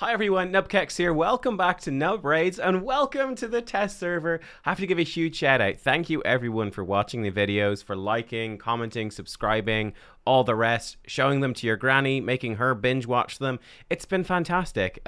Hi everyone, nubkeks here. Welcome back to Nub Raids and welcome to the test server. I have to give a huge shout out. Thank you everyone for watching the videos, for liking, commenting, subscribing, all the rest, showing them to your granny, making her binge watch them. It's been fantastic.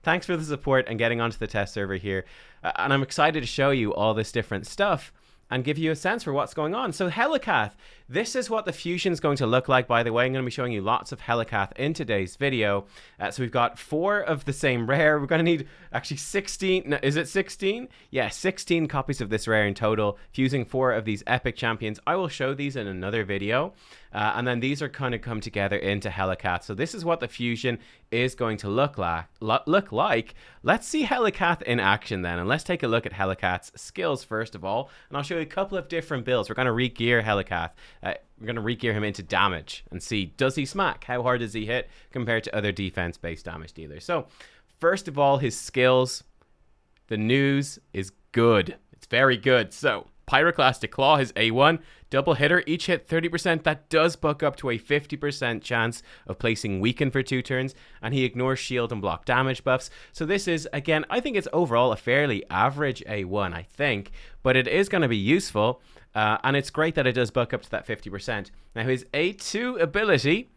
Thanks for the support and getting onto the test server here. And I'm excited to show you all this different stuff and give you a sense for what's going on. So Helicath, this is what the fusion is going to look like, by the way. I'm going to be showing you lots of Helicath in today's video. So we've got 4 of the same rare. We're going to need actually 16, no, is it 16? Yeah, 16 copies of this rare in total, fusing 4 of these epic champions. I will show these in another video. And then these are kind of come together into Helicath. So this is what the fusion is going to look like. Let's see Helicath in action then. And let's take a look at Helicath's skills first of all. And I'll show you a couple of different builds. We're going to re-gear Helicath. We're going to re-gear him into damage and see, does he smack? How hard does he hit compared to other defense-based damage dealers? So first of all, his skills. The news is good. It's very good. So Pyroclastic Claw, his A1, double hitter, each hit 30%. That does buck up to a 50% chance of placing Weaken for 2 turns, and he ignores shield and block damage buffs. So this is, again, I think it's overall a fairly average A1, I think, but it is going to be useful, and it's great that it does buck up to that 50%. Now his A2 ability,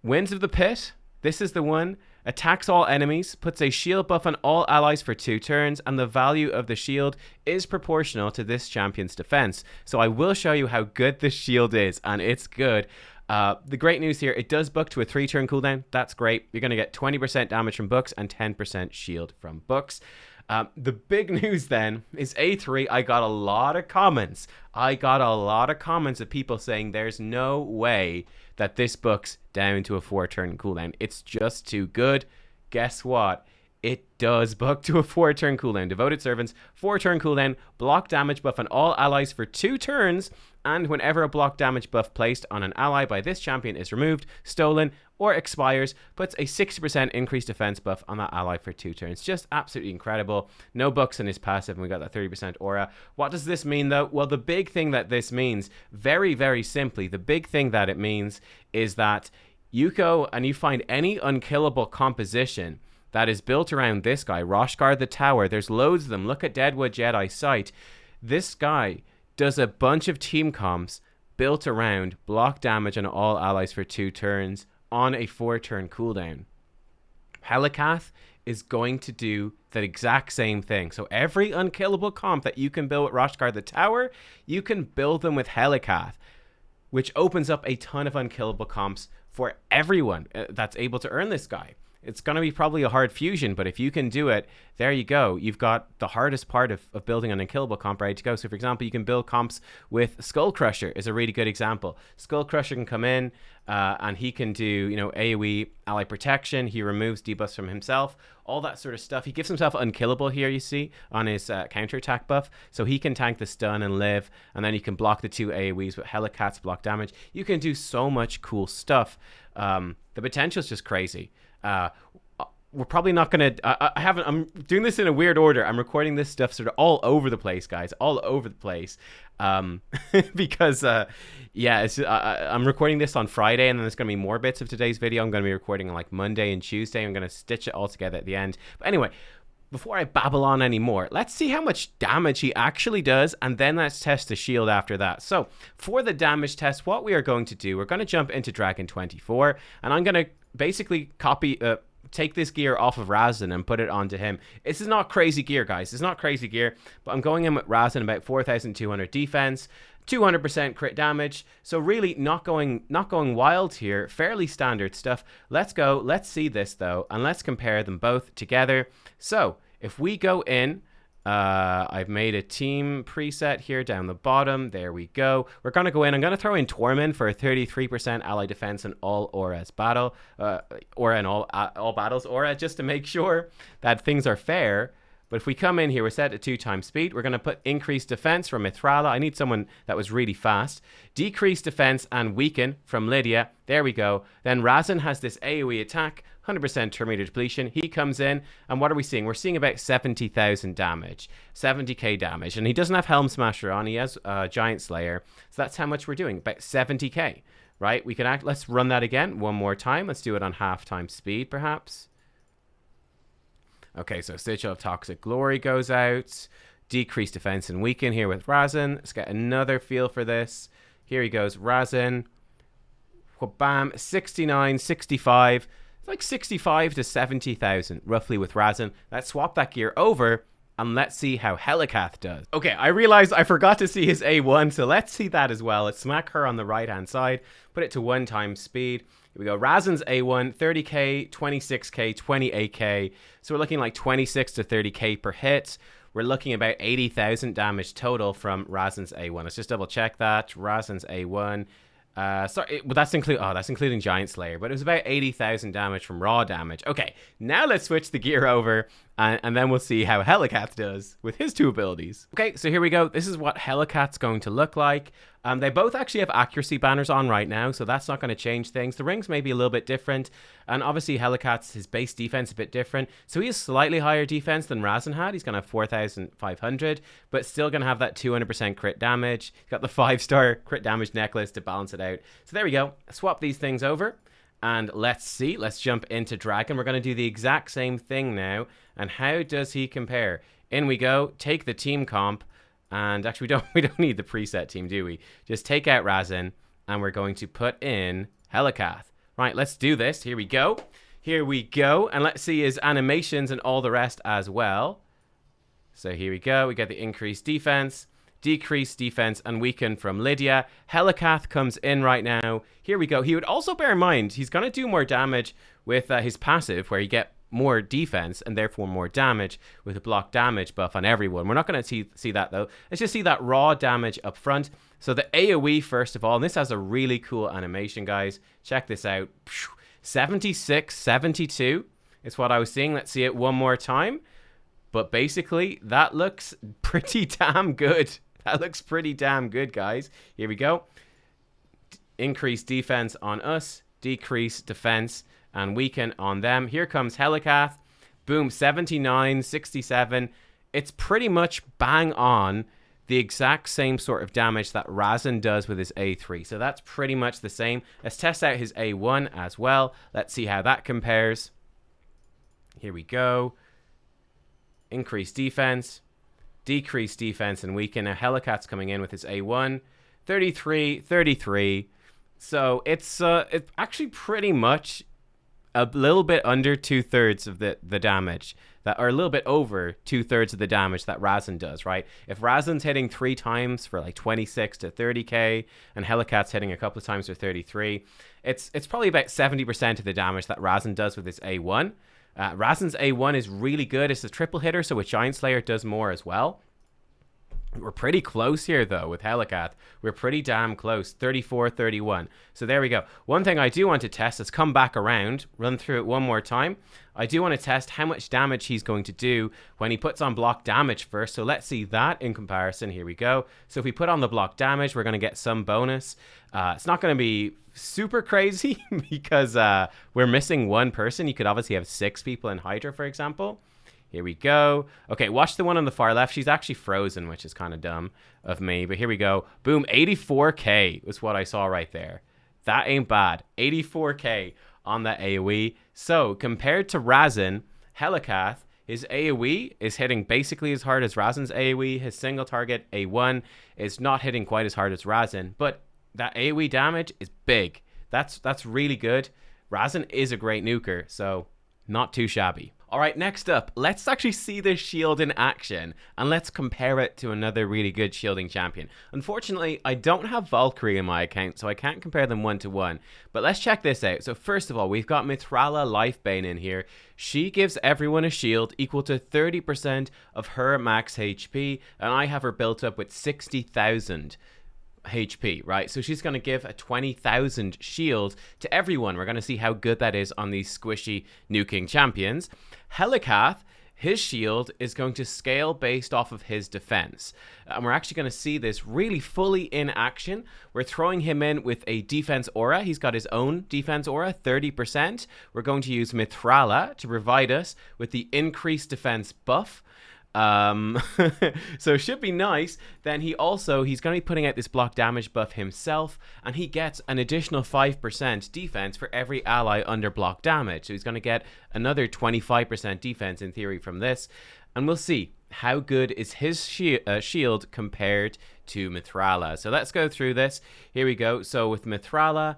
Winds of the Pit, this is the one. Attacks all enemies, puts a shield buff on all allies for 2 turns, and the value of the shield is proportional to this champion's defense. So I will show you how good this shield is, and it's good. The great news here, it does buck to a 3-turn cooldown. That's great. You're going to get 20% damage from books and 10% shield from books. The big news then is A3. I got a lot of comments. Of people saying there's no way that this bucks down to a 4-turn cooldown. It's just too good. Guess what? It does buck to a 4-turn cooldown. Devoted Servants, 4-turn cooldown, block damage buff on all allies for 2 turns, and whenever a block damage buff placed on an ally by this champion is removed, stolen, or expires, puts a 60% increased defense buff on that ally for 2 turns. Just absolutely incredible. No bucks in his passive, and we got that 30% aura. What does this mean, though? Well, the big thing that this means, very, very simply, the big thing that it means is that you go and you find any unkillable composition that is built around this guy, Roshgar the Tower. There's loads of them. Look at Deadwood Jedi Sight. This guy does a bunch of team comps built around block damage on all allies for 2 turns on a 4-turn cooldown. Helicath is going to do that exact same thing. So every unkillable comp that you can build with Roshgar the Tower, you can build them with Helicath, which opens up a ton of unkillable comps for everyone that's able to earn this guy. It's going to be probably a hard fusion, but if you can do it, there you go. You've got the hardest part of building an unkillable comp ready to go. So, for example, you can build comps with Skull Crusher is a really good example. Skull Crusher can come in and he can do, AoE ally protection. He removes debuffs from himself, all that sort of stuff. He gives himself unkillable here, you see, on his counterattack buff. So he can tank the stun and live, and then you can block the 2 AoEs with Helicath's block damage. You can do so much cool stuff. The potential is just crazy. We're probably not gonna I'm doing this in a weird order. I'm recording this stuff sort of all over the place, guys, all over the place, because I'm recording this on Friday, and then there's gonna be more bits of today's video. I'm gonna be recording on like Monday and Tuesday. I'm gonna stitch it all together at the end. But anyway, before I babble on anymore, let's see how much damage he actually does, and then let's test the shield after that. So for the damage test, what we are going to do, we're going to jump into Dragon 24, and I'm going to basically take this gear off of Razin and put it onto him. This is not crazy gear, guys. It's not crazy gear, but I'm going in with Razin, about 4,200 defense, 200% crit damage. So really not going wild here. Fairly standard stuff. Let's go. Let's see this though, and let's compare them both together. So if we go in, I've made a team preset here down the bottom. There we go. We're going to go in. I'm going to throw in Tormund for a 33% ally defense in all auras battle, aura in all battles aura, just to make sure that things are fair. But if we come in here, we're set at 2x speed. We're going to put increased defense from Mithrala. I need someone that was really fast. Decreased defense and weaken from Lydia. There we go. Then Razin has this AoE attack, 100% Terminator depletion. He comes in, and what are we seeing? We're seeing about 70,000 damage, 70k damage. And he doesn't have Helm Smasher on. He has Giant Slayer. So that's how much we're doing, about 70k, right? We can let's run that again one more time. Let's do it on half time speed, perhaps. Okay, so Sigil of Toxic Glory goes out. Decreased defense and weaken here with Razin. Let's get another feel for this. Here he goes, Razin. Bam, 69, 65. It's like 65 to 70,000 roughly with Razin. Let's swap that gear over and let's see how Helicath does. Okay, I realized I forgot to see his A1, so let's see that as well. Let's smack her on the right-hand side, put it to 1 times speed. Here we go, Razin's A1, 30k, 26k, 28k. So we're looking like 26 to 30k per hit. We're looking about 80,000 damage total from Razin's A1. Let's just double check that. Razin's A1. Sorry, well, that's including Giant Slayer, but it was about 80,000 damage from raw damage. Okay, now let's switch the gear over, and then we'll see how Helicath does with his 2 abilities. Okay, so here we go. This is what Helicath's going to look like. They both actually have accuracy banners on right now, so that's not going to change things. The rings may be a little bit different, and obviously Helicath's, his base defense a bit different. So he has slightly higher defense than Razin had. He's going to have 4,500, but still going to have that 200% crit damage. He's got the 5-star crit damage necklace to balance it out. So there we go. Swap these things over, and let's see. Let's jump into Dragon. We're going to do the exact same thing now, and how does he compare? In we go. Take the team comp. And actually, we don't need the preset team, do we? Just take out Razin, and we're going to put in Helicath. Right, let's do this. Here we go. Here we go. And let's see his animations and all the rest as well. So here we go. We get the increased defense, decreased defense, and weaken from Lydia. Helicath comes in right now. Here we go. He would also bear in mind, he's going to do more damage with his passive, where you get more defense and therefore more damage with a block damage buff on everyone. We're not going to see that though. Let's just see that raw damage up front. So the AoE first of all, and this has a really cool animation, guys. Check this out. 76, 72 is what I was seeing. Let's see it one more time. But basically that looks pretty damn good. That looks pretty damn good, guys. Here we go. Increase defense on us, decrease defense and weaken on them. Here comes Helicath. Boom, 79, 67. It's pretty much bang on the exact same sort of damage that Razin does with his A3. So that's pretty much the same. Let's test out his A1 as well. Let's see how that compares. Here we go. Increase defense, decrease defense, and weaken. Now Helicath's coming in with his A1. 33, 33. So it's actually pretty much a little bit under 2/3 of the damage, that are a little bit over 2/3 of the damage that Razin does, right? If Razin's hitting 3 times for like 26 to 30k and Helicath's hitting a couple of times for 33, it's probably about 70% of the damage that Razin does with his A1. Razin's A1 is really good. It's a triple hitter, so with Giant Slayer it does more as well. We're pretty close here, though, with Helicath. We're pretty damn close. 34, 31. So there we go. One thing I do want to test is come back around, run through it one more time. I do want to test how much damage he's going to do when he puts on block damage first. So let's see that in comparison. Here we go. So if we put on the block damage, we're going to get some bonus. It's not going to be super crazy because we're missing one person. You could obviously have 6 people in Hydra, for example. Here we go. Okay, watch the one on the far left. She's actually frozen, which is kind of dumb of me. But here we go. Boom, 84k was what I saw right there. That ain't bad. 84k on that AoE. So, compared to Razin, Helicath, his AoE is hitting basically as hard as Razin's AoE. His single target, A1, is not hitting quite as hard as Razin. But that AoE damage is big. That's really good. Razin is a great nuker, so not too shabby. All right, next up, let's actually see this shield in action, and let's compare it to another really good shielding champion. Unfortunately, I don't have Valkyrie in my account, so I can't compare them one-to-one, but let's check this out. So first of all, we've got Mithrala Lifebane in here. She gives everyone a shield equal to 30% of her max HP, and I have her built up with 60,000 HP, right? So she's going to give a 20,000 shield to everyone. We're going to see how good that is on these squishy nuking champions. Helicath, his shield is going to scale based off of his defense. And we're actually going to see this really fully in action. We're throwing him in with a defense aura. He's got his own defense aura, 30%. We're going to use Mithrala to provide us with the increased defense buff. Um, so it should be nice. Then he's going to be putting out this block damage buff himself, and he gets an additional 5% defense for every ally under block damage. So he's going to get another 25% defense in theory from this, and we'll see how good is his shield compared to Mithrala. So let's go through this. Here we go. So with Mithrala,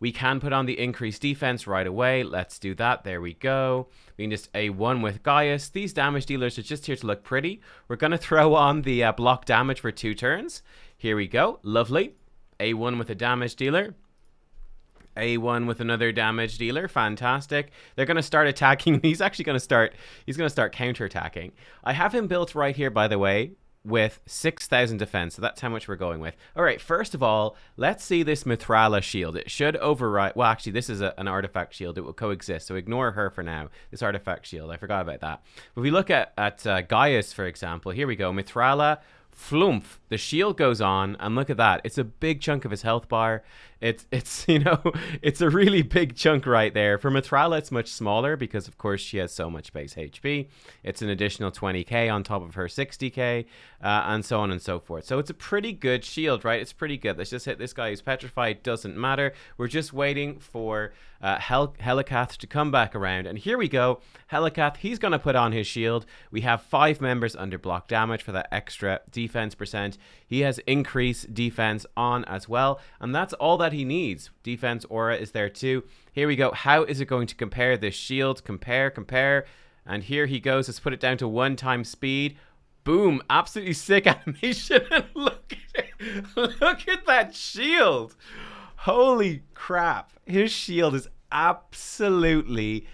we can put on the increased defense right away. Let's do that. There we go. We can just A1 with Gaius. These damage dealers are just here to look pretty. We're going to throw on the block damage for 2 turns. Here we go. Lovely. A1 with a damage dealer. A1 with another damage dealer. Fantastic. They're going to start attacking. He's going to start counterattacking. I have him built right here, by the way, with 6,000 defense. So that's how much we're going with. All right, first of all, let's see this Mithrala shield. It should override. Well, actually, this is an artifact shield. It will coexist. So ignore her for now. This artifact shield. I forgot about that. If we look at Gaius, for example, here we go. Mithrala. Flumph, the shield goes on, and look at that. It's a big chunk of his health bar. It's you know, it's a really big chunk right there. For Mithrala, it's much smaller because, of course, she has so much base HP. It's an additional 20k on top of her 60k, and so on and so forth. So it's a pretty good shield, right? It's pretty good. Let's just hit this guy who's petrified. Doesn't matter. We're just waiting for Helicath to come back around. And here we go. Helicath, he's going to put on his shield. We have 5 members under block damage for that extra defense percent. He has increased defense on as well, and that's all that he needs. Defense aura is there too. Here we go. How is it going to compare this shield? Compare. And here he goes. Let's put it down to 1 time speed. Boom. Absolutely sick animation. And look at it. Look at that shield. Holy crap. His shield is absolutely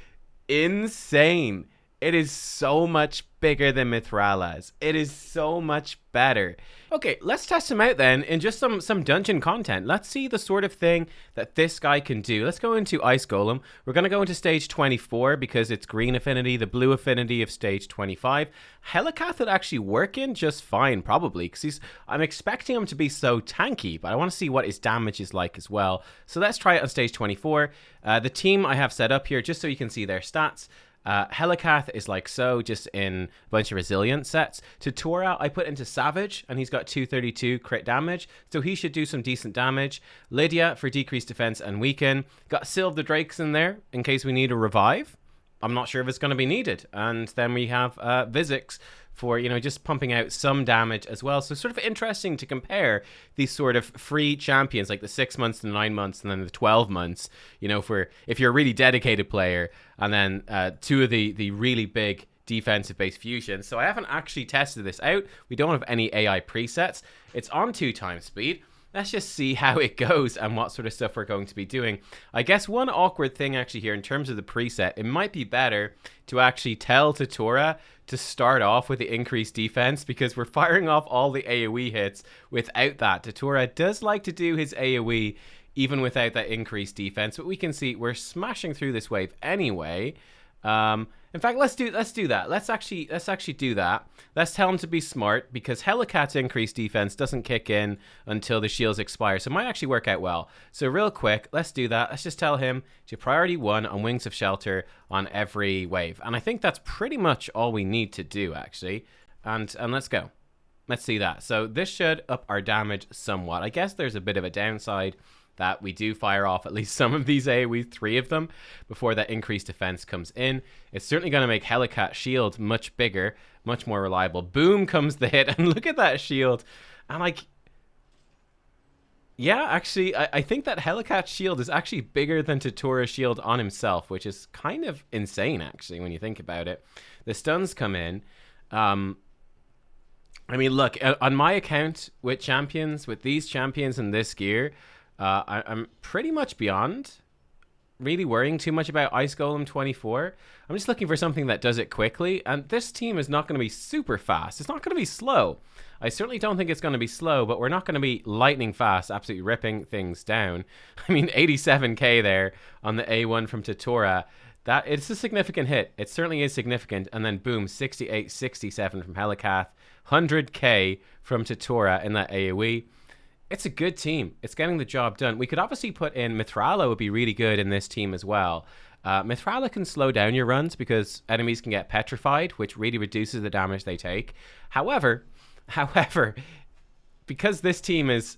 insane. It is so much bigger than Mithrala's. It is so much better. Okay, let's test him out then in just some dungeon content. Let's see the sort of thing that this guy can do. Let's go into Ice Golem. We're going to go into stage 24 because it's green affinity, the blue affinity of stage 25. Helicath would actually work in just fine, probably, because I'm expecting him to be so tanky, but I want to see what his damage is like as well. So let's try it on stage 24. The team I have set up here just so you can see their stats. Helicath is like so, just in a bunch of resilient sets. Tutora I put into Savage, and he's got 232 crit damage, so he should do some decent damage. Lydia for decreased defense and weaken. Got Sylve the Drakes in there in case we need a revive. I'm not sure if it's going to be needed. And then we have Vizix for, you know, just pumping out some damage as well. So sort of interesting to compare these sort of free champions, like the 6 months, the 9 months, and then the 12 months, you know, for if you're a really dedicated player, and then 2 of the really big defensive based fusions. So I haven't actually tested this out. We don't have any AI presets. It's on 2 times speed. Let's just see how it goes and what sort of stuff we're going to be doing. I guess one awkward thing actually here in terms of the preset, it might be better to actually tell Tutora to start off with the increased defense, because we're firing off all the AoE hits without that. Tutora does like to do his AoE even without that increased defense, but we can see we're smashing through this wave anyway. In fact, let's do that. Let's actually do that. Let's tell him to be smart, because Helicath's increased defense doesn't kick in until the shields expire, so it might actually work out well. So real quick, let's do that. Let's just tell him to priority 1 on Wings of Shelter on every wave, and I think that's pretty much all we need to do actually. And let's go. Let's see that. So this should up our damage somewhat. I guess there's a bit of a downside that we do fire off at least some of these AoE, 3 of them, before that increased defense comes in. It's certainly going to make Helicath's shield much bigger, much more reliable. Boom comes the hit, and look at that shield. And like, yeah, actually, I think that Helicath's shield is actually bigger than Tutora's shield on himself, which is kind of insane, actually, when you think about it. The stuns come in. I mean, look, on my account with champions, with these champions in this gear, I'm pretty much beyond really worrying too much about Ice Golem 24. I'm just looking for something that does it quickly, and this team is not going to be super fast. It's not going to be slow. I certainly don't think it's going to be slow, but we're not going to be lightning fast, absolutely ripping things down. I mean, 87k there on the A1 from Tutora. That it's a significant hit. It certainly is significant. And then boom, 68, 67 from Helicath, 100k from Tutora in that AoE. It's a good team. It's getting the job done. We could obviously put in Mithrala would be really good in this team as well. Mithrala can slow down your runs because enemies can get petrified, which really reduces the damage they take. However, because this team is,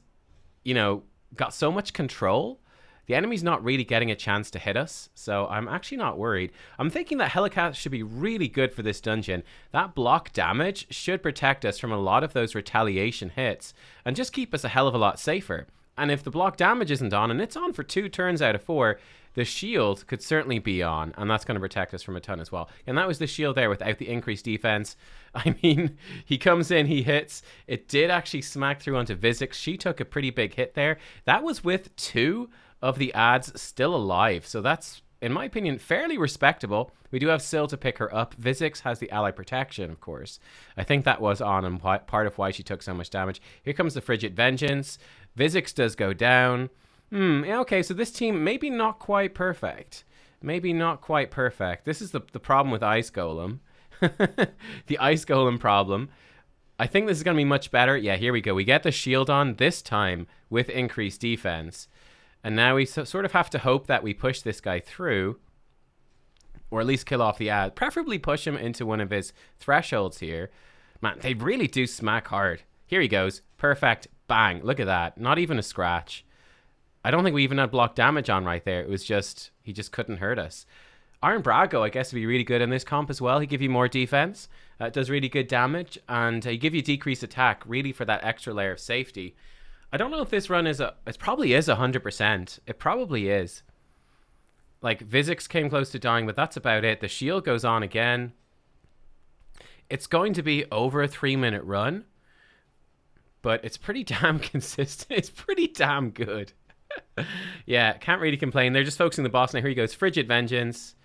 you know, got so much control, the enemy's not really getting a chance to hit us, so I'm actually not worried. I'm thinking that Helicath should be really good for this dungeon. That block damage should protect us from a lot of those retaliation hits and just keep us a hell of a lot safer. And if the block damage isn't on, and it's on for 2 turns out of 4, the shield could certainly be on, and that's going to protect us from a ton as well. And that was the shield there without the increased defense. I mean, he comes in, he hits. It did actually smack through onto Vizix. She took a pretty big hit there. That was with 2 of the ads still alive, so that's, in my opinion, fairly respectable. We do have Syl to pick her up. Vizix has the ally protection, of course. I think that was on and part of why she took so much damage. Here comes the Frigid Vengeance. Vizix does go down. Yeah, okay, so this team maybe not quite perfect. Maybe not quite perfect. This is the problem with Ice Golem. The Ice Golem problem. I think this is going to be much better. Yeah, here we go. We get the shield on this time with increased defense. And now we sort of have to hope that we push this guy through, or at least kill off the ad. Preferably push him into one of his thresholds here. Man, they really do smack hard. Here he goes. Perfect. Bang. Look at that. Not even a scratch. I don't think we even had block damage on right there. It was just, he just couldn't hurt us. Iron Brago, I guess, would be really good in this comp as well. He give you more defense. Does really good damage. And he give you decreased attack, really for that extra layer of safety. I don't know if this run is it probably is 100%. It probably is. Like, Vizix came close to dying, but that's about it. The shield goes on again. It's going to be over a 3-minute run, but it's pretty damn consistent. It's pretty damn good. Yeah, can't really complain. They're just focusing the boss. Now here he goes. Frigid Vengeance.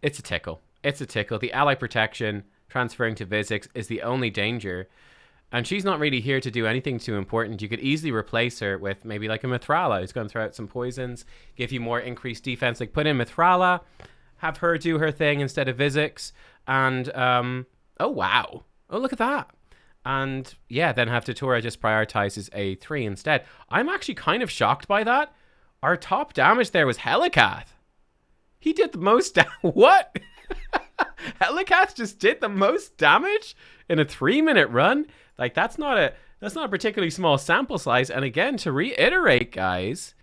It's a tickle. It's a tickle. The ally protection transferring to Vizix is the only danger. And she's not really here to do anything too important. You could easily replace her with maybe like a Mithrala who's going to throw out some poisons, give you more increased defense. Like put in Mithrala, have her do her thing instead of Vizix. And, oh wow. Oh, look at that. And yeah, then have Tutora just prioritizes A3 instead. I'm actually kind of shocked by that. Our top damage there was Helicath. He did the most what? Helicath just did the most damage in a 3-minute run? Like, that's not a particularly small sample size. And again, to reiterate, guys,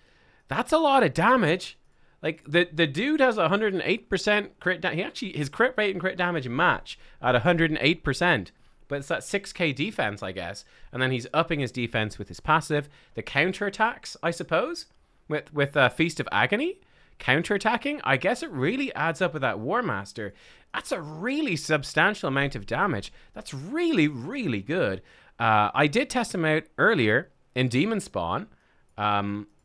that's a lot of damage. Like, the dude has 108% crit. His crit rate and crit damage match at 108%. But it's that 6k defense, I guess. And then he's upping his defense with his passive. The counterattacks, I suppose, with Feast of Agony. Counterattacking, I guess it really adds up with that War Master. That's a really substantial amount of damage. That's really, really good. I did test him out earlier in Demonspawn.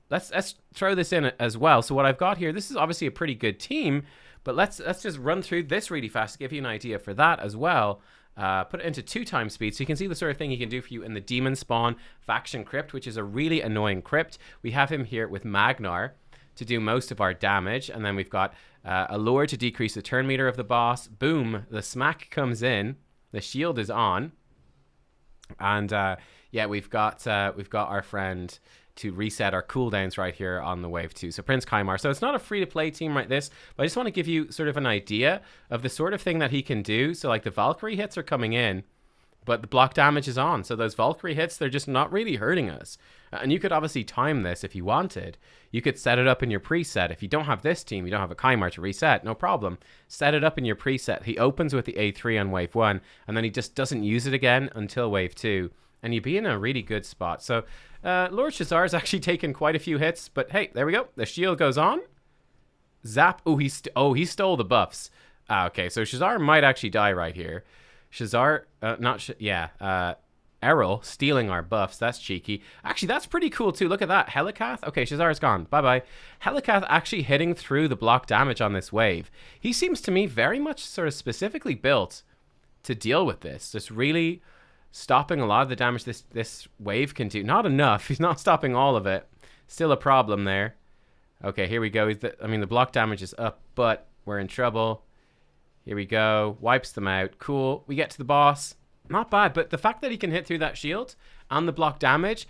Let's throw this in as well. So what I've got here, this is obviously a pretty good team, but let's just run through this really fast to give you an idea for that as well. Put it into 2x speed so you can see the sort of thing he can do for you in the Demonspawn faction crypt, which is a really annoying crypt. We have him here with Magnar to do most of our damage, and then we've got a lure to decrease the turn meter of the boss. Boom, the smack comes in, the shield is on, and yeah, we've got our friend to reset our cooldowns right here on the wave 2. So Prince Kaimar. So it's not a free-to-play team like this, but I just want to give you sort of an idea of the sort of thing that he can do. So like the Valkyrie hits are coming in, but the block damage is on. So those Valkyrie hits, they're just not really hurting us. And you could obviously time this if you wanted. You could set it up in your preset. If you don't have this team, you don't have a Kaimar to reset, no problem. Set it up in your preset. He opens with the A3 on wave 1, and then he just doesn't use it again until wave 2. And you'd be in a really good spot. So Lord Shazar's actually taken quite a few hits, but hey, there we go. The shield goes on. Zap. Oh, he stole the buffs. Okay, so Shazar might actually die right here. Shazar, Errol stealing our buffs. That's cheeky. Actually, that's pretty cool too. Look at that. Helicath. Okay, Shazar's gone. Bye-bye. Helicath actually hitting through the block damage on this wave. He seems to me very much sort of specifically built to deal with this. Just really stopping a lot of the damage this wave can do. Not enough. He's not stopping all of it. Still a problem there. Okay, here we go. The block damage is up, but we're in trouble. Here we go. Wipes them out. Cool. We get to the boss. Not bad, but the fact that he can hit through that shield and the block damage,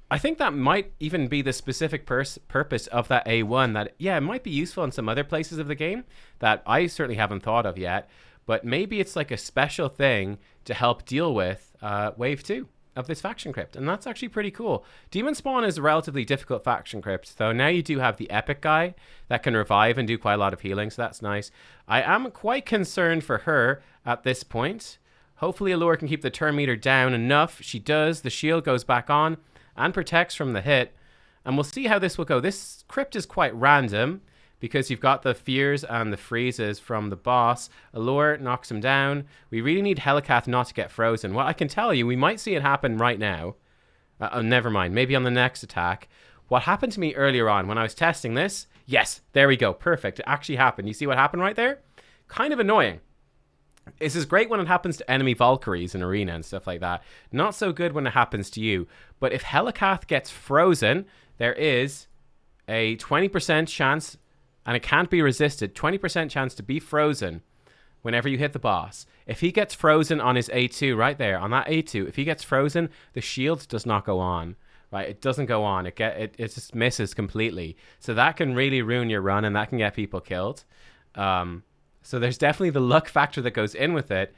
I think that might even be the specific purpose of that A1, that, yeah, it might be useful in some other places of the game that I certainly haven't thought of yet, but maybe it's like a special thing to help deal with Wave 2 of this faction crypt, and that's actually pretty cool. Demonspawn is a relatively difficult faction crypt, though now you do have the epic guy that can revive and do quite a lot of healing, so that's nice. I am quite concerned for her at this point. Hopefully Allure can keep the turn meter down enough. She does. The shield goes back on and protects from the hit, and we'll see how this will go. This crypt is quite random because you've got the fears and the freezes from the boss. Allure knocks him down. We really need Helicath not to get frozen. Well, I can tell you, we might see it happen right now. Never mind, maybe on the next attack. What happened to me earlier on when I was testing this? Yes, there we go, perfect. It actually happened. You see what happened right there? Kind of annoying. This is great when it happens to enemy Valkyries in Arena and stuff like that. Not so good when it happens to you. But if Helicath gets frozen, there is a 20% chance, and it can't be resisted, 20% chance to be frozen whenever you hit the boss. If he gets frozen on his A2 right there, on that A2, if he gets frozen, the shield does not go on. Right? It doesn't go on. It just misses completely. So that can really ruin your run, and that can get people killed. So there's definitely the luck factor that goes in with it.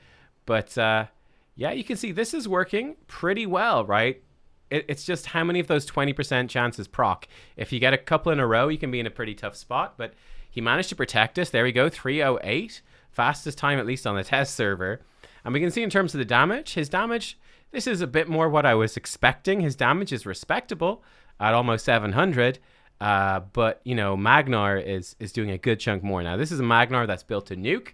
But yeah, you can see this is working pretty well, right? It's just how many of those 20% chances proc. If you get a couple in a row, you can be in a pretty tough spot. But he managed to protect us. There we go, 308. Fastest time, at least on the test server. And we can see in terms of the damage, his damage, this is a bit more what I was expecting. His damage is respectable at almost 700. But, you know, Magnar is doing a good chunk more. Now, this is a Magnar that's built to nuke,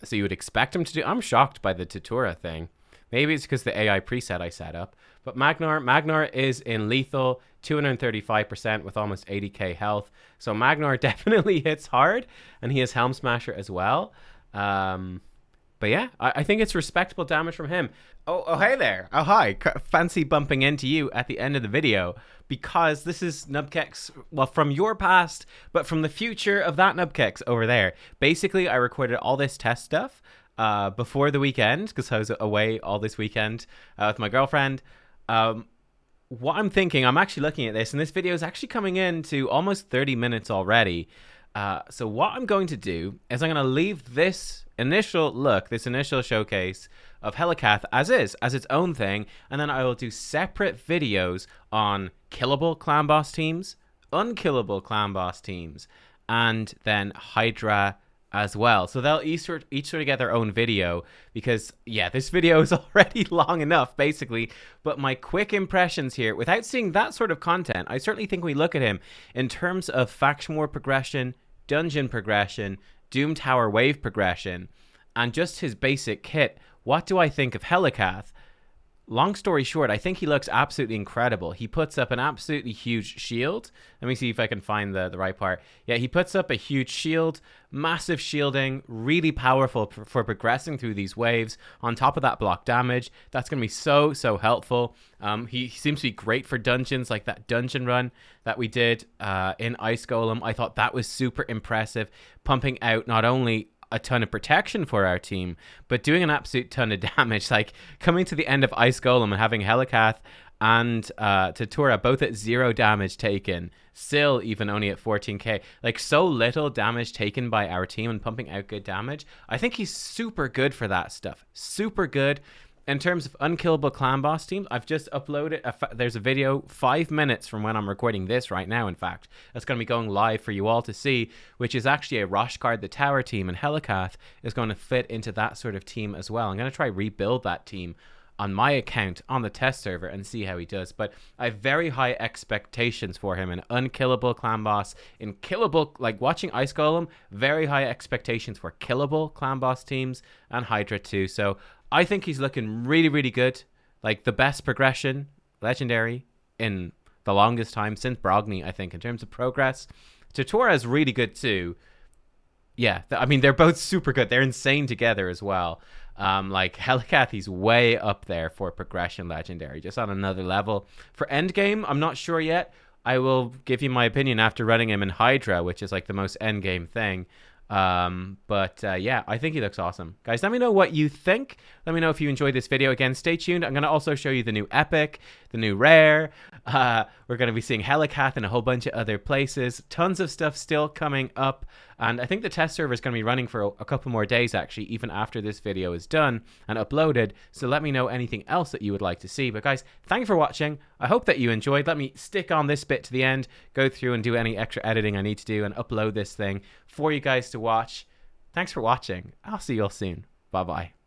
so you would expect him to do... I'm shocked by the Tutura thing. Maybe it's because the AI preset I set up. But Magnar is in lethal, 235% with almost 80k health. So Magnar definitely hits hard, and he has Helm Smasher as well. But yeah, I think it's respectable damage from him. Oh, hey there. Oh, hi. Fancy bumping into you at the end of the video, because this is nubkeks, well, from your past, but from the future of that nubkeks over there. Basically, I recorded all this test stuff before the weekend, because I was away all this weekend with my girlfriend. What I'm thinking, I'm actually looking at this, and this video is actually coming in to almost 30 minutes already. So what I'm going to do is I'm going to leave this initial look, this initial showcase of Helicath as its own thing, and then I will do separate videos on killable clan boss teams, unkillable clan boss teams, and then Hydra as well. So they'll each sort of get their own video, because yeah, this video is already long enough basically. But my quick impressions here, without seeing that sort of content, I certainly think we look at him in terms of faction war progression, dungeon progression, Doom Tower wave progression, and just his basic kit. What do I think of Helicath? Long story short, I think he looks absolutely incredible. He puts up an absolutely huge shield. Let me see if I can find the right part. Yeah, he puts up a huge shield, massive shielding, really powerful for progressing through these waves. On top of that, block damage. That's going to be so helpful. He seems to be great for dungeons, like that dungeon run that we did in Ice Golem. I thought that was super impressive, pumping out not only a ton of protection for our team, but doing an absolute ton of damage. Like coming to the end of Ice Golem and having Helicath and Tutura both at 0 damage taken, still even only at 14k. Like so little damage taken by our team and pumping out good damage. I think he's super good for that stuff. Super good. In terms of unkillable clan boss teams, I've just uploaded, there's a video 5 minutes from when I'm recording this right now, in fact. That's going to be going live for you all to see, which is actually a Roshguard the Tower team, and Helicath is going to fit into that sort of team as well. I'm going to try rebuild that team on my account on the test server and see how he does. But I have very high expectations for him in unkillable clan boss, in killable, like watching Ice Golem, very high expectations for killable clan boss teams, and Hydra too. So I think he's looking really good, like the best progression, legendary, in the longest time since Brogni, I think, in terms of progress. Tutura is really good too. Yeah, I mean, they're both super good. They're insane together as well. Like Helicath, he's way up there for progression legendary, just on another level. For endgame, I'm not sure yet. I will give you my opinion after running him in Hydra, which is like the most endgame thing. Yeah, I think he looks awesome. Guys, let me know what you think. Let me know if you enjoyed this video. Again, stay tuned. I'm going to also show you the new epic, the new rare. We're going to be seeing Helicath in a whole bunch of other places. Tons of stuff still coming up. And I think the test server is going to be running for a couple more days, actually, even after this video is done and uploaded. So let me know anything else that you would like to see. But guys, thank you for watching. I hope that you enjoyed. Let me stick on this bit to the end, go through and do any extra editing I need to do and upload this thing for you guys to watch. Thanks for watching. I'll see you all soon. Bye-bye.